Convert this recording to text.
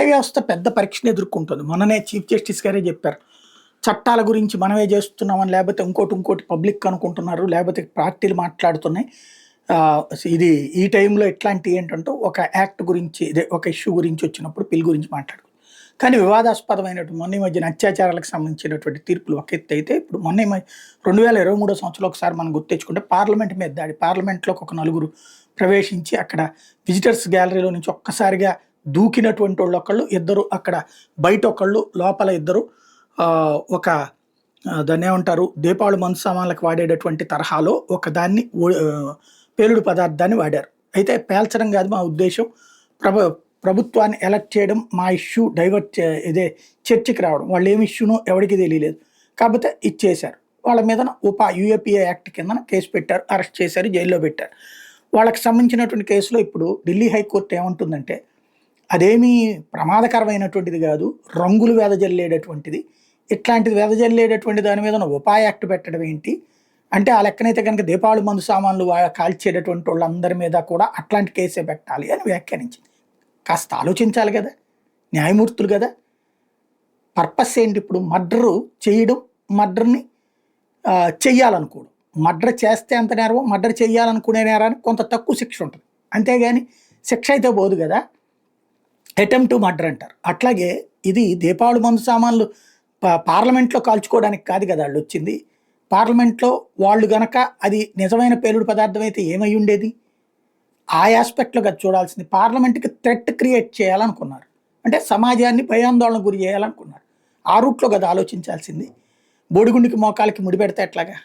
న్యాయ వ్యవస్థ పెద్ద పరీక్షను ఎదుర్కొంటుంది. మొన్ననే చీఫ్ జస్టిస్ గారే చెప్పారు. చట్టాల గురించి మనమే చేస్తున్నామని, లేకపోతే ఇంకోటి పబ్లిక్ అనుకుంటున్నారు, లేకపోతే పార్టీలు మాట్లాడుతున్నాయి. ఇది ఈ టైంలో ఎట్లాంటివి ఏంటంటే ఒక యాక్ట్ గురించి, ఒక ఇష్యూ గురించి వచ్చినప్పుడు బిల్ గురించి మాట్లాడుకుంటాం. కానీ వివాదాస్పదమైనటువంటి మొన్న ఈ మధ్యన అత్యాచారాలకు సంబంధించినటువంటి తీర్పులు ఒక ఎత్తు అయితే, ఇప్పుడు మొన్న 2023 సంవత్సరంలో ఒకసారి మనం గుర్తించుకుంటే పార్లమెంట్ మీద దాడి. పార్లమెంట్లోకి ఒక నలుగురు ప్రవేశించి అక్కడ విజిటర్స్ గ్యాలరీలో నుంచి ఒక్కసారిగా దూకినటువంటి వాళ్ళు ఒకళ్ళు, ఇద్దరు అక్కడ బయట ఒకళ్ళు, లోపల ఇద్దరు ఒక దాన్ని ఏమంటారు, దీపావళి మందు సామాన్లకు వాడేటటువంటి తరహాలో ఒక దాన్ని పేలుడు పదార్థాన్ని వాడారు. అయితే పేల్చడం కాదు మా ఉద్దేశం, ప్రభుత్వాన్ని ఎలక్ట్ చేయడం, మా ఇష్యూ డైవర్ట్ ఇదే చర్చకి రావడం. వాళ్ళు ఏమి ఇష్యూనో ఎవరికి తెలియలేదు, కాకపోతే ఇచ్చేశారు. వాళ్ళ మీద యూఏపీఏ యాక్ట్ కింద కేసు పెట్టారు, అరెస్ట్ చేశారు, జైల్లో పెట్టారు. వాళ్ళకి సంబంధించినటువంటి కేసులో ఇప్పుడు ఢిల్లీ హైకోర్టు ఏమంటుందంటే అదేమీ ప్రమాదకరమైనటువంటిది కాదు, రంగులు వెదజల్లేటటువంటిది. ఇట్లాంటిది వెదజల్లేటటువంటి దాని మీద యాక్ట్ పెట్టడం ఏంటి అంటే, ఆ లెక్కనైతే కనుక దీపావళి మందు సామాన్లు కాల్చేటటువంటి వాళ్ళందరి మీద కూడా అట్లాంటి కేసే పెట్టాలి అని వ్యాఖ్యానించింది. కాస్త ఆలోచించాలి కదా, న్యాయమూర్తులు కదా. పర్పస్ ఏంటి? ఇప్పుడు మర్డరు చేయడం, మర్డర్ని చెయ్యాలనుకోవడం. మర్డర్ చేస్తే అంత నేరం, మర్డర్ చెయ్యాలనుకునే నేరానికి కొంత తక్కువ శిక్ష ఉంటుంది, అంతేగాని శిక్ష అయితే పోదు కదా. అటెంప్ట్ టు మర్డర్ అంటారు. అట్లాగే ఇది దీపావళి మందు సామాన్లు పార్లమెంట్లో కాల్చుకోవడానికి కాదు కదా వాళ్ళు వచ్చింది. పార్లమెంట్లో వాళ్ళు గనక అది నిజమైన పేలుడు పదార్థం అయితే ఏమై ఉండేది? ఆ ఆస్పెక్ట్లో కదా చూడాల్సింది. పార్లమెంట్కి థ్రెట్ క్రియేట్ చేయాలనుకున్నారు, అంటే సమాజాన్ని భయాందోళన గురి చేయాలనుకున్నారు. ఆ రూట్లో కదా ఆలోచించాల్సింది. బోడిగుండికి మోకాలకి ముడిపెడితే ఎట్లాగా?